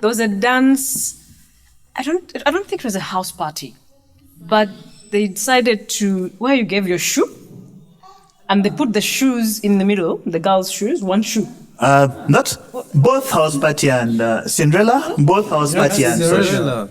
there was a dance. I don't think it was a house party, but they decided to where you gave your shoe, and they put the shoes in the middle, the girls' shoes, one shoe. Not both house party and Cinderella, both house party and social.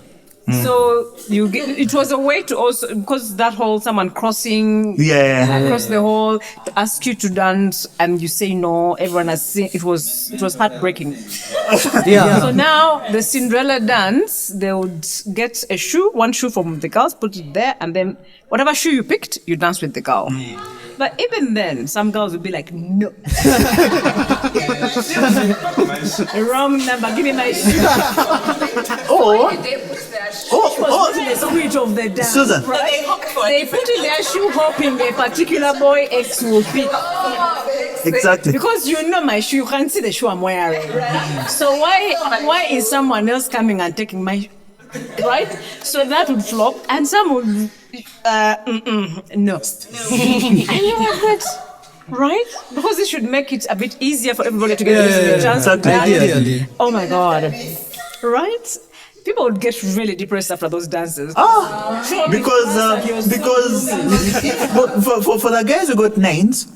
So it was a way to also, because that whole someone crossing across the hall to ask you to dance and you say no, everyone has seen it was heartbreaking. So now the Cinderella dance, they would get a shoe, one shoe from the girls, put it there, and then whatever shoe you picked, you dance with the girl. But even then, some girls would be like, no. Wrong number, give me my shoe. The spirit of the dance. Susan. Right? They put in their shoe hoping a particular boy X will pick. Exactly. Because you know my shoe, you can't see the shoe I'm wearing. So why is someone else coming and taking my right? So that would flop, and some would no. And you know what? Right? Because it should make it a bit easier for everybody to get used to the chance. Exactly. Oh my God. Right? People would get really depressed after those dances. Because for the guys who got nines,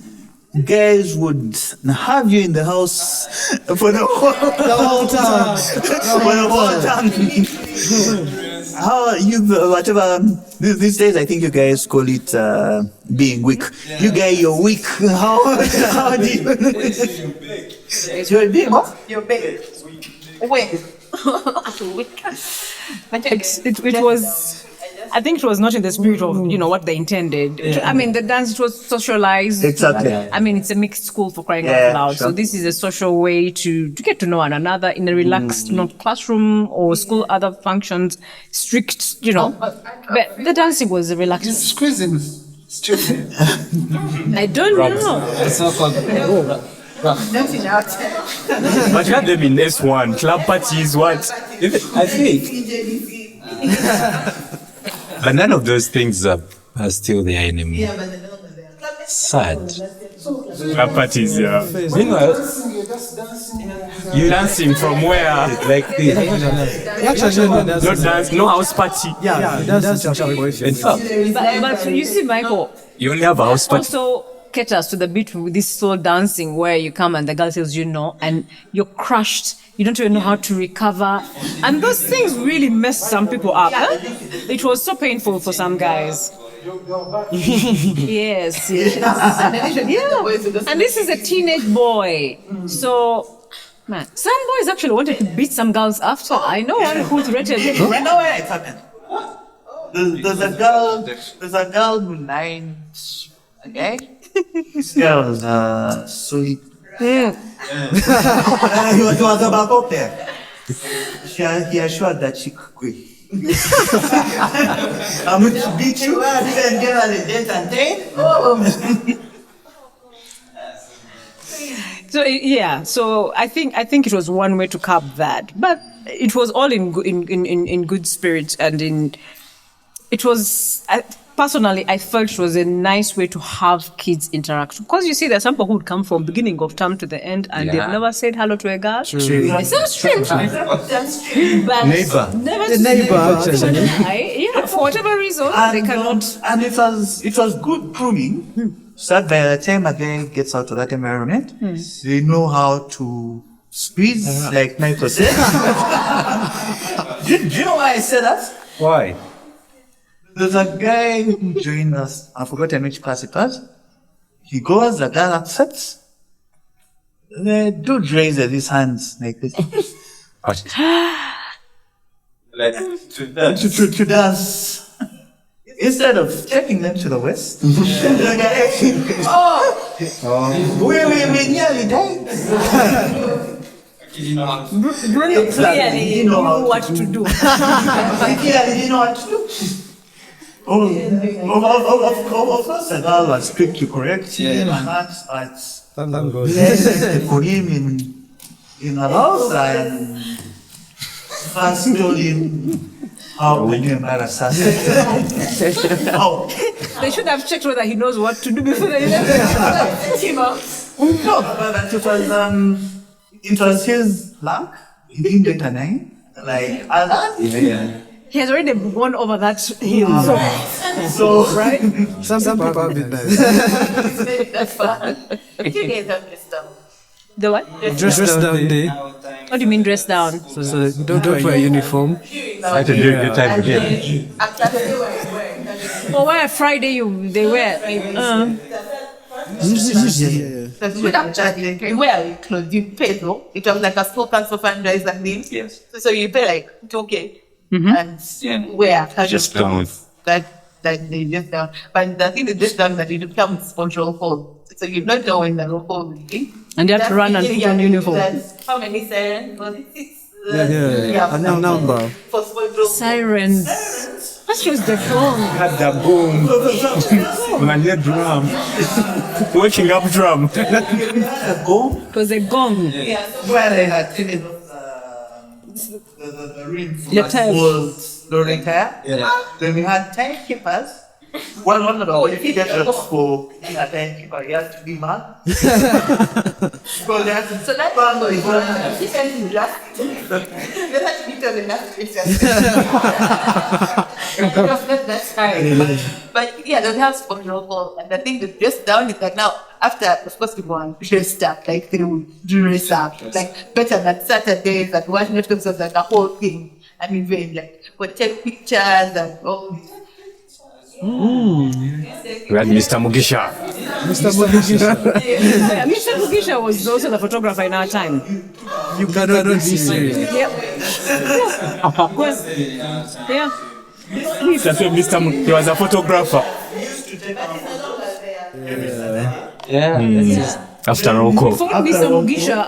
guys would have you in the house for the whole time. How you whatever these days? I think you guys call it being weak. You guys, you're weak. How do you? You're big. You're big. Wait. It was. I think it was not in the spirit of what they intended. I mean, the dance, it was socialized. Exactly. I mean, it's a mixed school for crying out loud. Sure. So this is a social way to get to know one another in a relaxed, not classroom or school other functions, strict, But the dancing was a relaxed. Squeezing student. I don't know. It's not called. But you had them in S1, club parties, what? I think. But none of those things are still there anymore. Sad. Club parties, yeah. Meanwhile, you dancing from where? Like this. No dance, no house party. In fact, but you see, Michael, you only have a house party. Also caters to the beat with this slow dancing where you come and the girl tells you no, and you're crushed. You don't even know how to recover. And those things really mess some people up. It was so painful for some guys. Yes. And this is a teenage boy. So, man, some boys actually wanted to beat some girls after. I know one who threatened him. Right now, where it happened. There's a girl with 9. Okay? This girl is sweet. He was about up there. He assured that she could quit. I'm going to beat you and get her the date and day. So I think it was one way to curb that, but it was all in good spirit, and it was. Personally, I felt it was a nice way to have kids interact. Because you see, there's some people who would come from beginning of term to the end and they've never said hello to a girl. True. It sounds strange. That's true. But neighbor. For whatever reason, they cannot. And it was good pruning. So that by the time a guy gets out of that environment, they know how to squeeze, like Michael said. Do you know why I said that? Why? There's a guy who joined us. I've forgotten which class it was. He goes, the girl accepts. The dude raises his hands like this. Like to dance. Instead of taking them to the west, the guy, we nearly died. Bruno clearly knew what to do. He clearly didn't know what to do. Of course, the girl was quick to correct him, and that's put him in a house and first told him how to embarrass us. They should have checked whether he knows what to do before they let him out. No, but it was his luck. He didn't get a name. like Allah. He has already gone over that hill. So Right? Some people have been nice. That's fun. You guys have this stuff. The what? Dress down day. What do you mean dress down? So you don't wear uniform. I can do your type again. Well, why Friday they wear? Well, clothes you pay though. It was like a school council fundraiser thing. Yes. So you pay like 2K and wear Just down. that they just down. But the thing is just down that it becomes sponsored for. So you're not doing the local thing. And you have to run and put on uniform. How many sirens? Was it 6? A number. For sponsored. Sirens. That's just the phone. Had the boom. Man, your drum. Waking up drum. It was a gong. Yeah. where they had finished the ring Your time. was during time. Then we had timekeepers. One of the if you get a for being a timekeeper, you have to be mad. Because they have to So that's one way. He said you just you have to be telling us that's fine. But yeah, they have sponsorable, and the thing that just down is that now after of course people are dressed up, like they will dress up, like better than Saturdays and one episode like the whole thing. I mean, very like we'll take pictures and all. We had Mr. Mugisha. Yeah, Mr. Mugisha was also the photographer in our time. You cannot be serious. Yeah. Yeah. That's why Mr. He was a photographer. After Roko. Before Mr. Mugisha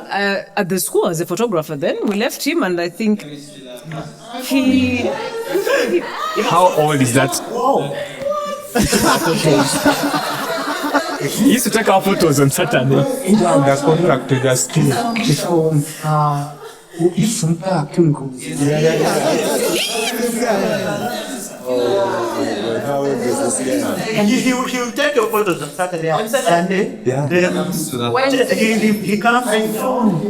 at the school as a photographer, then we left him, and I think he. How old is that? He used to take our photos on Saturday. The contract to the school. He'll take your photos on Saturday and Sunday. Yeah. Then he can't find phone.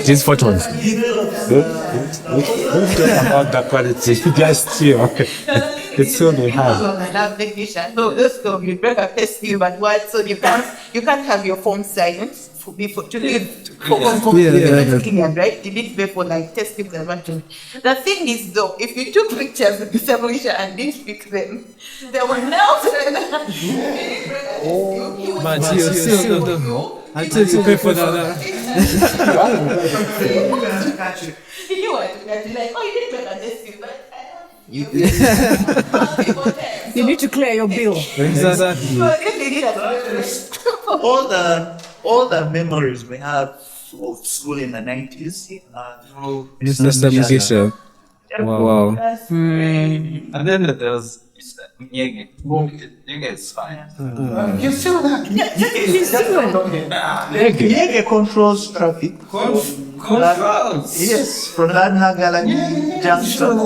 These photos. Don't talk about the quality. Just here. It's so they have. So let's go. You break a test tube and what? So you can't have your phone silent before to live for right? You need to pay for like test tubes and what. The thing is though, if you took pictures with Mr. Mugisha and didn't pick them, they will melt. But until you pay for that. You want to like, oh, you didn't break a test tube, but You need to clear your bill. Exactly. all the memories we have of school in the 90s through Mr. Mugisha. Wow. And then there was Nyege. Nyege is fine. You still that? Nyege controls traffic. controls. Yes, from Galani Junction.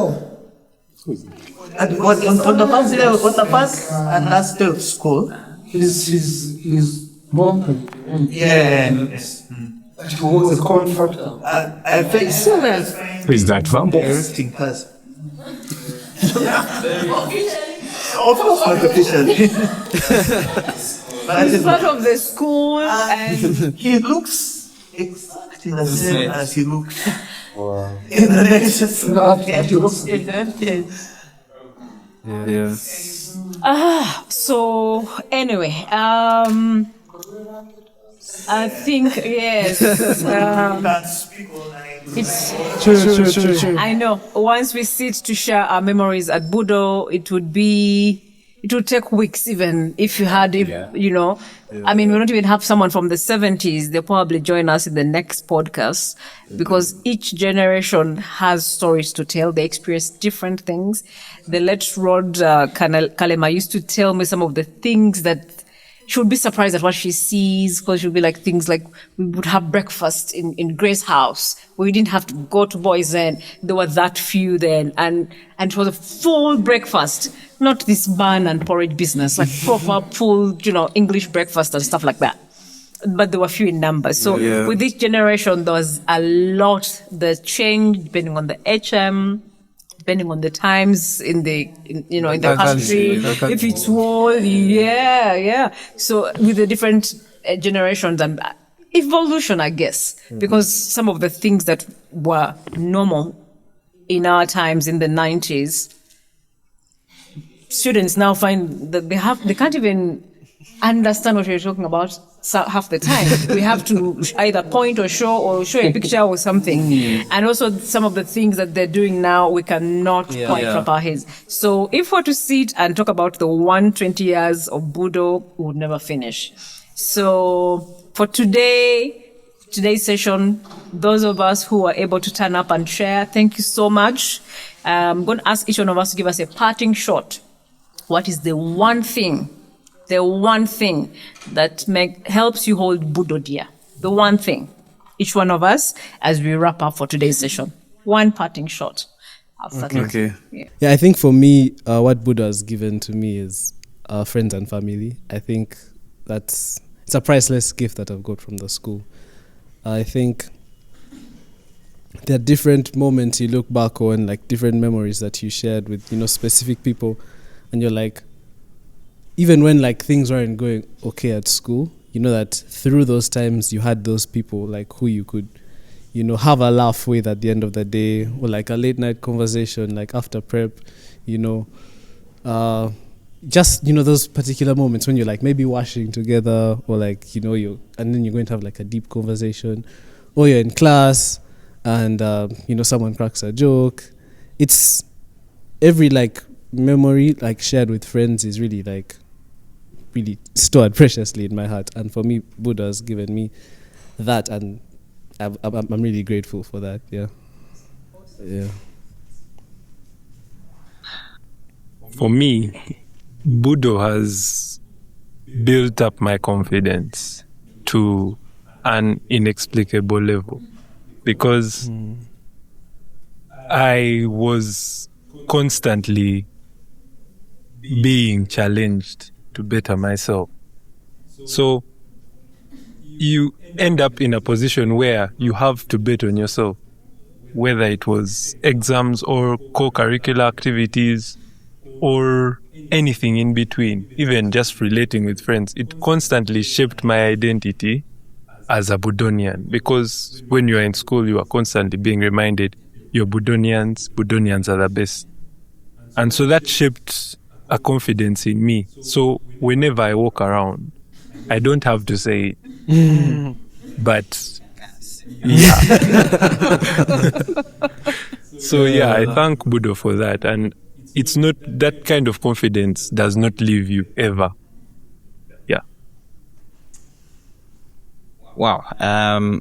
And what on the first and last day of school, His mom. yeah. She was a contractor. I think Who is that from? everything has. Of course, not officially. But He's part of the school, and he looks exactly the same as he looked in the next. Yeah. so anyway, I think yes, Can't speak all night. it's. True. I know. Once we sit to share our memories at Budo, it would take weeks even if you had, you know. I mean, we don't even have someone from the 70s. They'll probably join us in the next podcast because each generation has stories to tell. They experience different things. The late Rod Kalema used to tell me some of the things that she would be surprised at what she sees, because she would be like things like we would have breakfast in Grace's house. We didn't have to go to Boys End. There were that few then, and it was a full breakfast, not this bun and porridge business, like proper full, English breakfast and stuff like that. but they were few in numbers. So with this generation, there was a lot that changed depending on the HM, depending on the times in the country. If it's war, So with the different generations and evolution, I guess, because some of the things that were normal in our times in the 90s, students now find that they can't even understand what you're talking about half the time. We have to either point or show a picture or something. And also some of the things that they're doing now, we cannot point from our heads. So if we're to sit and talk about the 120 years of Budo, we would never finish. So for today's session, those of us who are able to turn up and share, thank you so much. I'm going to ask each one of us to give us a parting shot. What is the one thing that helps you hold Budo dear? The one thing. Each one of us, as we wrap up for today's session. One parting shot. I'll start with you. Yeah, I think for me, what Budo has given to me is friends and family. I think it's a priceless gift that I've got from the school. I think there are different moments you look back on, like different memories that you shared with, specific people. And you're like, even when like things weren't going okay at school, you know that through those times you had those people like who you could, have a laugh with at the end of the day, or like a late night conversation, like after prep, just, those particular moments when you're like maybe washing together or like, and then you're going to have like a deep conversation, or you're in class and, someone cracks a joke. It's every like memory like shared with friends is really like really stored preciously in my heart, and for me Budo has given me that, and I'm really grateful for that. For me, Budo has built up my confidence to an inexplicable level, because I was constantly being challenged to better myself. So you end up in a position where you have to bet on yourself, whether it was exams or co-curricular activities or anything in between, even just relating with friends. It constantly shaped my identity as a Budonian, because when you are in school, you are constantly being reminded you're Budonians are the best. And so that shaped a confidence in me. So whenever I walk around, I don't have to say it. But So I thank Budo for that. And it's not, that kind of confidence does not leave you ever. Wow.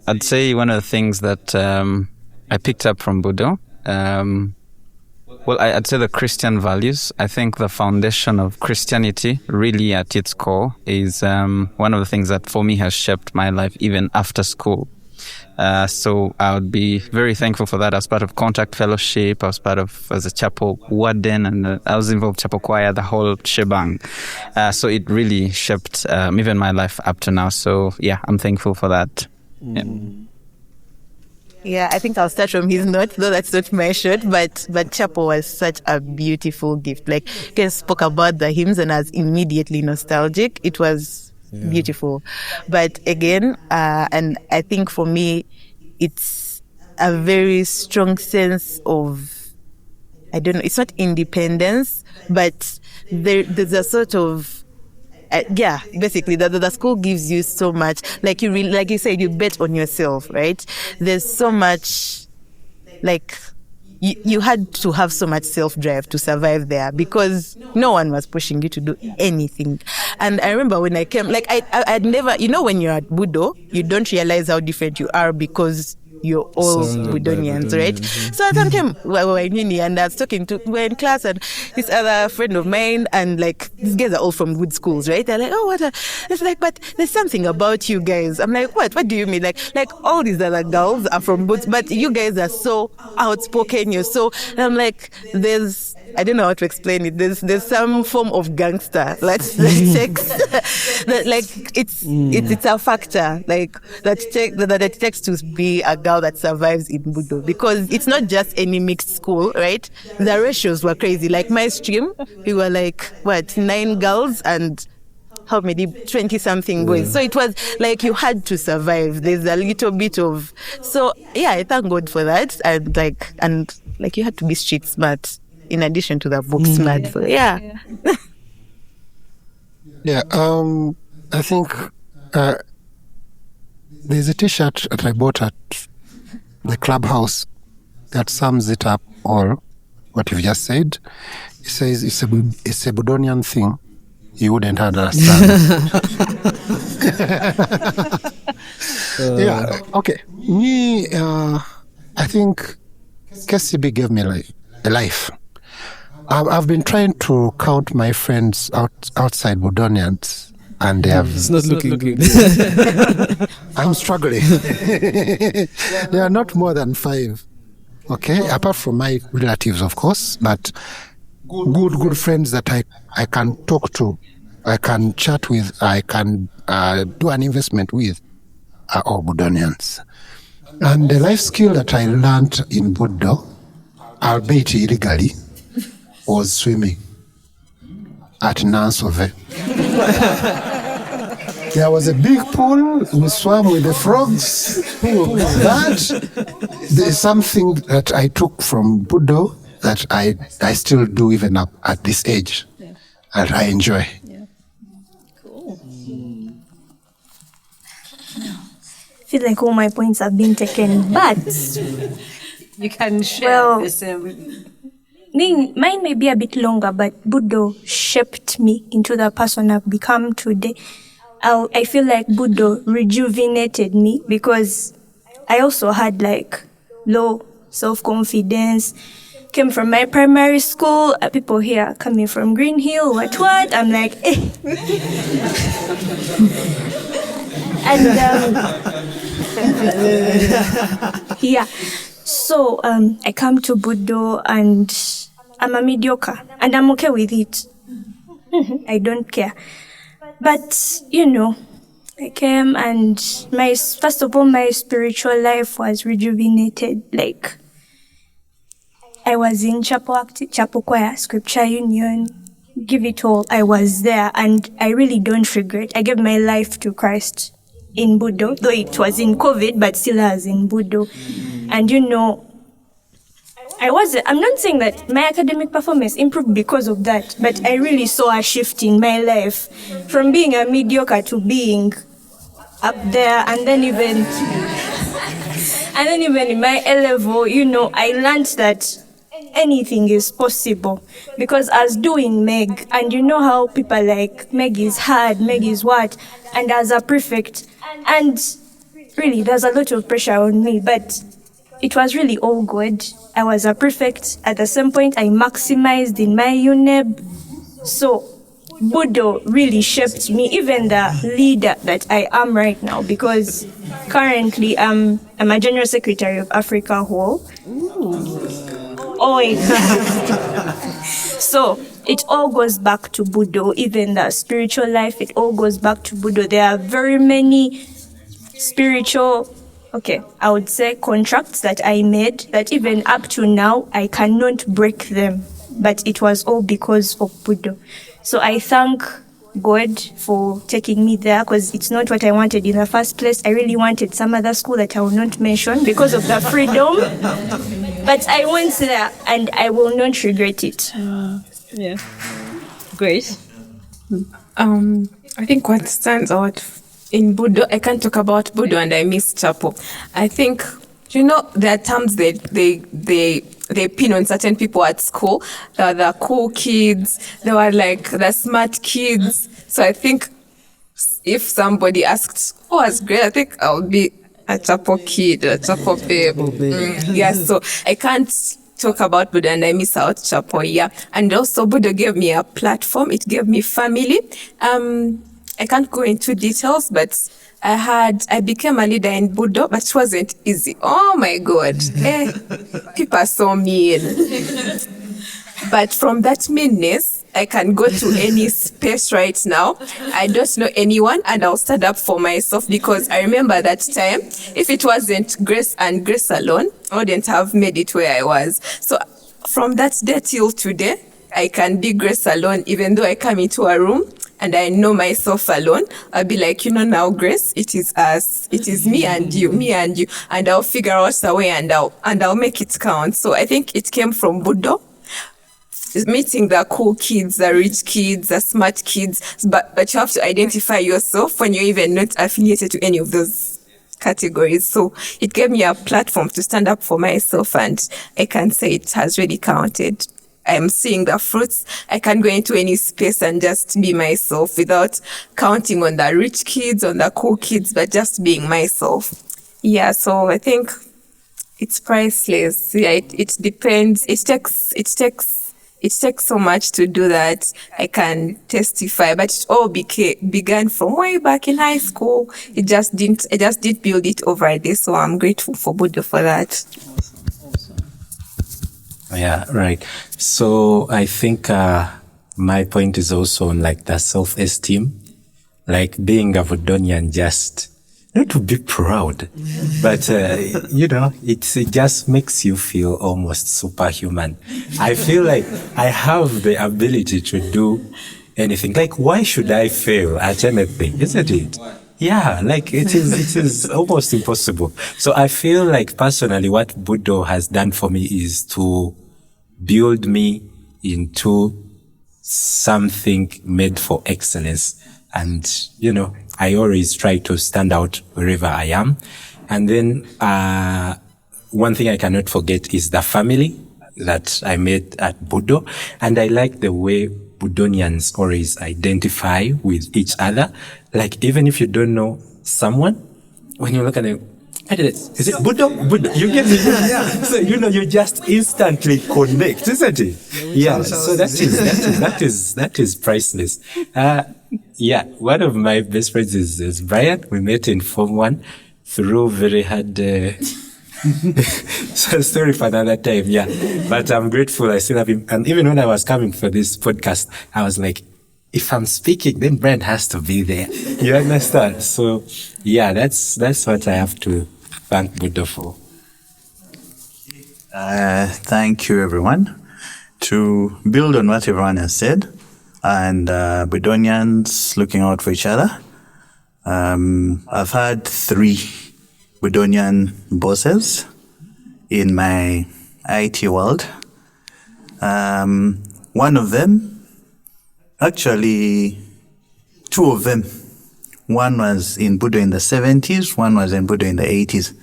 I'd say one of the things that I picked up from Budo, I'd say the Christian values. I think the foundation of Christianity, really at its core, is one of the things that for me has shaped my life even after school. So I would be very thankful for that. I was part of Contact Fellowship. I was part of as a chapel warden, and I was involved in chapel choir, the whole shebang. So it really shaped even my life up to now. So I'm thankful for that. Yeah, I think I'll start from his note, though that's not my shot, but chapel was such a beautiful gift. Like, you guys spoke about the hymns and I was immediately nostalgic. It was beautiful. But again, and I think for me, it's a very strong sense of, I don't know, it's not independence, but there's a sort of, basically the school gives you so much, like you said, you bet on yourself, right? There's so much, like you had to have so much self-drive to survive there because no one was pushing you to do anything. And I remember when I came, like I'd never, when you're at Budo, you don't realize how different you are because you're all Budonians, right? So I came in uni and I was we're in class and this other friend of mine, and like these guys are all from good schools, right? They're like, it's like, but there's something about you guys. I'm like, what do you mean? Like all these other girls are from good, but you guys are so outspoken, and I'm like, there's I don't know how to explain it. There's some form of gangster. Let's sex. It's a factor that it takes to be a girl that survives in Budo, because it's not just any mixed school, right? The ratios were crazy. Like my stream, we were 9 girls and how many 20-something boys. So it was you had to survive. There's a little bit of, so yeah, I thank God for that. And you had to be street smart in addition to the book smart. So yeah. Yeah, I think there's a T-shirt that I bought at the clubhouse that sums it up all, what you've just said. It says it's a Budonian thing. You wouldn't understand. Yeah, okay. Me, I think KCB gave me a life. I've been trying to count my friends outside Budonians, and they have... It's not looking good. I'm struggling. There are not more than 5. Okay, apart from my relatives, of course, but good friends that I can talk to, I can chat with, I can do an investment with are all Budonians. And the life skill that I learned in Budo, albeit illegally, was swimming at Nansove. There was a big pool, we swam with the frogs. That is something that I took from Budo that I still do even up at this age, and I enjoy. Yeah. Cool. I feel like all my points have been taken, but you can share the same. Mine may be a bit longer, but Budo shaped me into the person I've become today. I feel like Budo rejuvenated me because I also had low self-confidence. Came from my primary school, people here coming from Green Hill, what? I'm like, eh. And yeah, so I come to Budo and I'm a mediocre and I'm okay with it. I don't care. But, I came and first of all, my spiritual life was rejuvenated. I was in chapel choir, scripture union, give it all. I was there and I really don't regret. I gave my life to Christ in Budo, though it was in COVID, but still I was in Budo. And I'm not saying that my academic performance improved because of that, but I really saw a shift in my life from being a mediocre to being up there. And then even in my A-level, I learned that anything is possible because I was doing Meg, and you know how people Meg is hard, Meg is what, and as a prefect, and really there's a lot of pressure on me, but it was really all good. I was a prefect. At the same point, I maximized in my UNEB. So Budo really shaped me, even the leader that I am right now, because currently I'm a general secretary of Africa Hall. So it all goes back to Budo, even the spiritual life, it all goes back to Budo. There are very many spiritual, I would say contracts that I made that even up to now, I cannot break them. But it was all because of Budo. So I thank God for taking me there because it's not what I wanted in the first place. I really wanted some other school that I will not mention because of the freedom. But I went there and I will not regret it. Yeah. Great. I think what stands out in Budo, I can't talk about Budo and I miss Chapel. I think, there are terms they pin on certain people at school. There were the cool kids, there were the smart kids. So I think if somebody asked who was great, I think I'll be a Chapel kid, a Chapel babe. Yeah, so I can't talk about Budo and I miss out Chapel, yeah. And also Budo gave me a platform, it gave me family. I can't go into details, but I became a leader in Budo, but it wasn't easy. Oh my God. People are so mean. But from that meanness, I can go to any space right now. I don't know anyone, and I'll stand up for myself, because I remember that time, if it wasn't Grace and Grace alone, I wouldn't have made it where I was. So from that day till today, I can be Grace alone, even though I come into a room and I know myself alone. I'll be like, now, Grace, it is us. It is me and you, and I'll figure out a way, and I'll make it count. So I think it came from Budo, meeting the cool kids, the rich kids, the smart kids, but you have to identify yourself when you're even not affiliated to any of those categories. So it gave me a platform to stand up for myself, and I can say it has really counted. I'm seeing the fruits. I can go into any space and just be myself without counting on the rich kids, on the cool kids, but just being myself. Yeah, so I think it's priceless. Yeah, it depends. It takes so much to do that. I can testify, but it all began from way back in high school. I just did build it over a day. So I'm grateful for Budo for that. Yeah, right. So I think my point is also on like the self-esteem, like being a Budonian, just not to be proud, but it just makes you feel almost superhuman. I feel like I have the ability to do anything. Like, why should I fail at anything? Isn't it? Yeah, like it is almost impossible. So I feel like personally what Budo has done for me is to build me into something made for excellence. And, I always try to stand out wherever I am. And then, one thing I cannot forget is the family that I made at Budo. And I like the way Budonians always identify with each other. Like, even if you don't know someone, when you look at them, is it Budo? Budo. You get it? Yeah. So, you just instantly connect, isn't it? Yeah. So that is priceless. One of my best friends is Brian. We met in Form 1 through very hard, so story for another time. Yeah. But I'm grateful I still have him. And even when I was coming for this podcast, I was like, if I'm speaking, then Brian has to be there. You understand? So yeah, that's what I have to thank Budo for. Thank you, everyone. To build on what everyone has said, and Budonians looking out for each other, I've had 3 Budonian bosses in my IT world. One of them, actually 2 of them, one was in Budo in the 70s, one was in Budo in the 80s.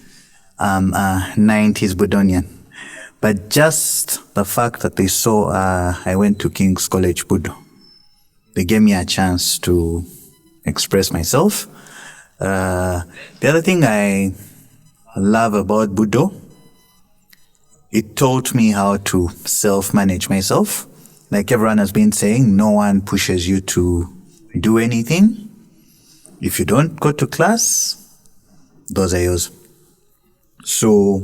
90s Budonian. But just the fact that they saw I went to King's College Budo, they gave me a chance to express myself. The other thing I love about Budo, it taught me how to self-manage myself. Like everyone has been saying, no one pushes you to do anything. If you don't go to class, those are yours. So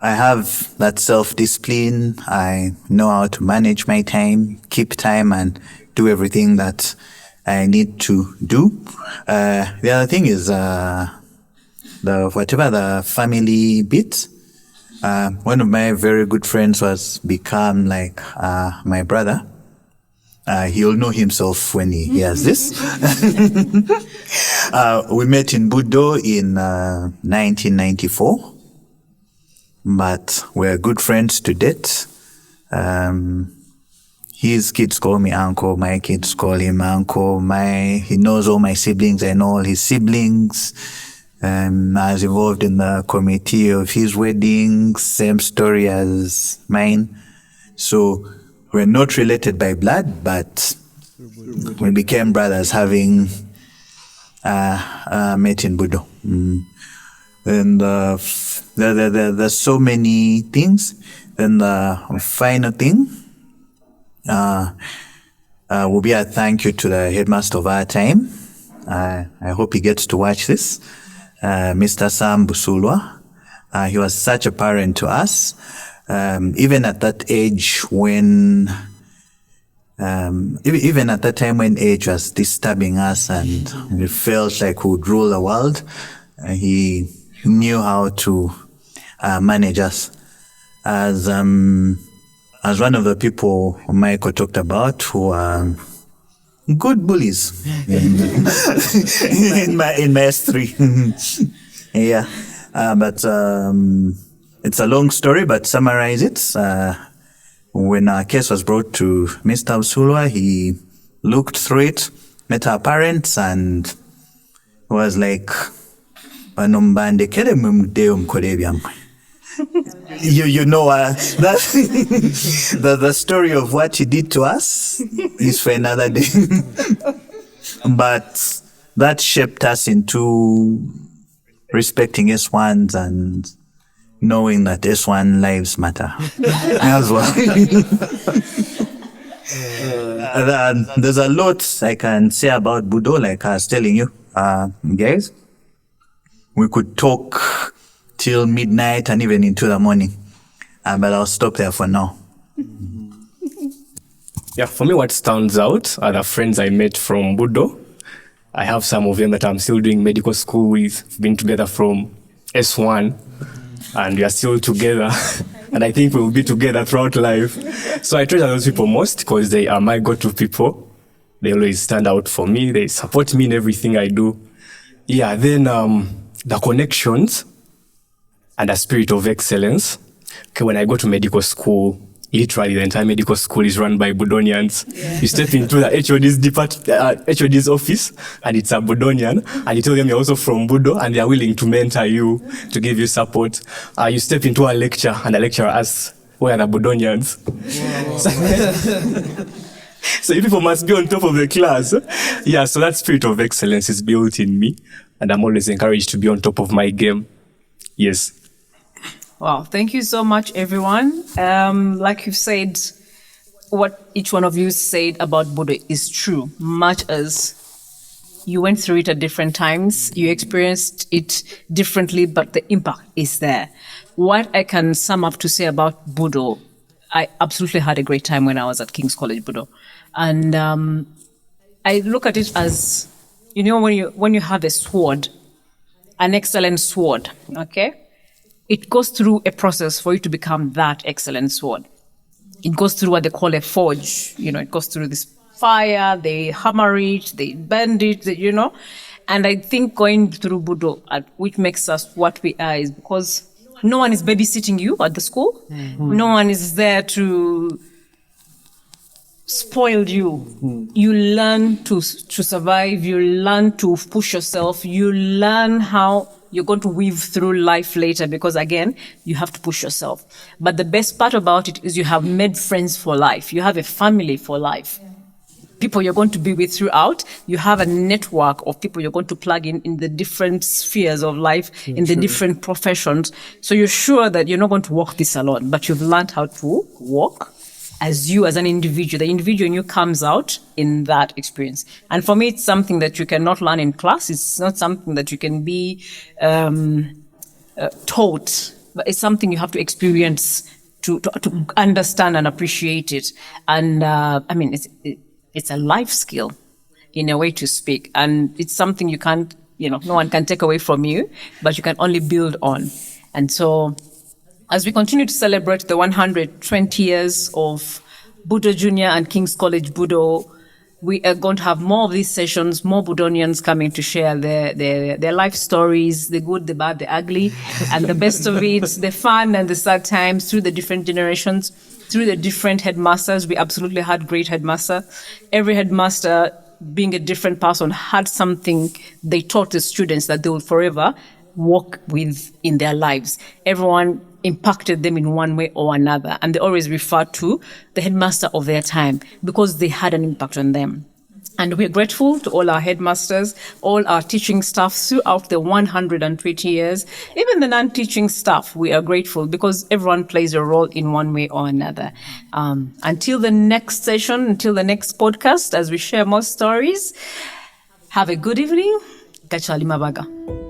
I have that self-discipline. I know how to manage my time, keep time, and do everything that I need to do. The other thing is the family bit. One of my very good friends was become like my brother. He'll know himself when he hears this. We met in Budo in 1994, but we're good friends to date. His kids call me uncle, my kids call him uncle. He knows all my siblings, I know all his siblings. I was involved in the committee of his wedding, same story as mine. So we're not related by blood, but we became brothers having met in Budo. And there's so many things. And the final thing will be a thank you to the headmaster of our time. I hope he gets to watch this. Mr. Sam Busulwa. He was such a parent to us. even at that age when, even at that time when age was disturbing us and it felt like we would rule the world, he knew how to manage us. As one of the people Michael talked about, who are good bullies in my S3. Yeah, but it's a long story, but summarize it. When our case was brought to Mr. Usulwa, he looked through it, met our parents, and was like, you know, the story of what he did to us is for another day. But that shaped us into respecting S1s and knowing that S1 lives matter as well. There's a lot I can say about Budo, like I was telling you, guys. We could talk till midnight and even into the morning, but I'll stop there for now. Yeah, for me, what stands out are the friends I met from Budo. I have some of them that I'm still doing medical school with. We've been together from S1, and we are still together. And I think we will be together throughout life. So I treasure those people most because they are my go-to people. They always stand out for me. They support me in everything I do. Yeah, then the connections and a spirit of excellence. Okay, when I go to medical school, literally the entire medical school is run by Budonians. Yeah. You step into the HOD's office and it's a Budonian, and you tell them you're also from Budo and they are willing to mentor you, to give you support. You step into a lecture and the lecturer asks, where are the Budonians? So you people must be on top of the class. Yeah, so that spirit of excellence is built in me, and I'm always encouraged to be on top of my game. Yes. Wow, thank you so much, everyone. Like you've said, what each one of you said about Budo is true, much as you went through it at different times, you experienced it differently, but the impact is there. What I can sum up to say about Budo, I absolutely had a great time when I was at King's College Budo. And I look at it as, you know, when you have a sword, an excellent sword, okay? It goes through a process for you to become that excellent sword. It goes through what they call a forge. You know, it goes through this fire, they hammer it, they bend it, you know. And I think going through Budo, which makes us what we are, is because no one is babysitting you at the school. Mm-hmm. No one is there to spoil you. Mm-hmm. You learn to survive. You learn to push yourself. You learn how you're going to weave through life later because, again, you have to push yourself. But the best part about it is you have made friends for life. You have a family for life. People you're going to be with throughout. You have a network of people you're going to plug in the different spheres of life, in the different professions. So you're sure that you're not going to walk this alone, but you've learned how to walk as you, as an individual. The individual in you comes out in that experience. And for me, it's something that you cannot learn in class. It's not something that you can be taught, but it's something you have to experience to understand and appreciate it. And I mean, it's a life skill in a way to speak. And it's something you can't, you know, no one can take away from you, but you can only build on. And so as we continue to celebrate the 120 years of Budo Junior and King's College Budo, we are going to have more of these sessions, more Budonians coming to share their life stories, the good, the bad, the ugly, and the best of it, the fun and the sad times through the different generations, through the different headmasters. We absolutely had great headmaster. Every headmaster, being a different person, had something they taught the students that they will forever walk with in their lives. Everyone impacted them in one way or another, and they always refer to the headmaster of their time because they had an impact on them. And we're grateful to all our headmasters, all our teaching staff throughout the 120 years, even the non-teaching staff. We are grateful because everyone plays a role in one way or another. Until the next session, until the next podcast, as we share more stories, have a good evening. Gachali Mabaga.